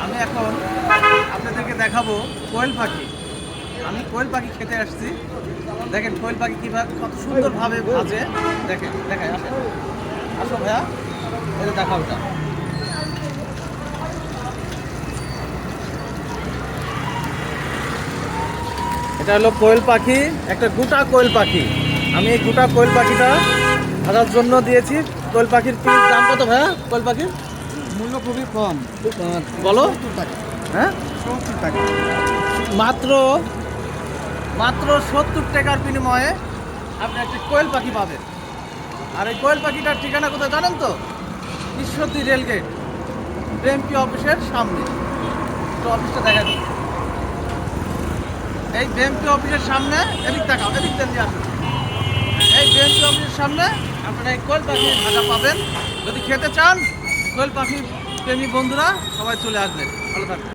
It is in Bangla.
আমি এখন আপনাদেরকে দেখাবো কোয়েল পাখি। আমি কোয়েল পাখি খেতে আসছি। দেখেন কোয়েল পাখি কীভাবে কত সুন্দরভাবে ভাজে। দেখেন দেখায় আসেন, আসো ভাইয়া, এটা দেখা ওটা। এটা হলো কোয়েল পাখি, একটা গোটা কোয়েল পাখি। আমি এই গোটা কোয়েল পাখিটা ভাজার জন্য দিয়েছি। কোয়েল পাখির পিস দাম কত ভাইয়া? কোয়েল পাখির মূল্য খুবই কম। বলো। 70 টাকা। হ্যাঁ, 70 টাকা। মাত্র মাত্র 70 টাকার বিনিময়ে আপনি একটি কোয়েল পাখি পাবেন। আর এই কোয়েল পাখিটার ঠিকানা কোথায় জানেন তো? ঈশ্বরদী রেলগেট বিএমপি অফিসের সামনে। তো অফিসটা দেখা দিই। এই বিএমপি অফিসের সামনে, এদিক দেখাও, এদিক দিয়ে আসুন। এই বিএমপি অফিসের সামনে আপনারা এই কোয়েল পাখি ভাজা পাবেন। যদি খেতে চান, কোয়েল পাখি প্রেমী বন্ধুরা সবাই চলে আসবেন। ভালো থাকবেন।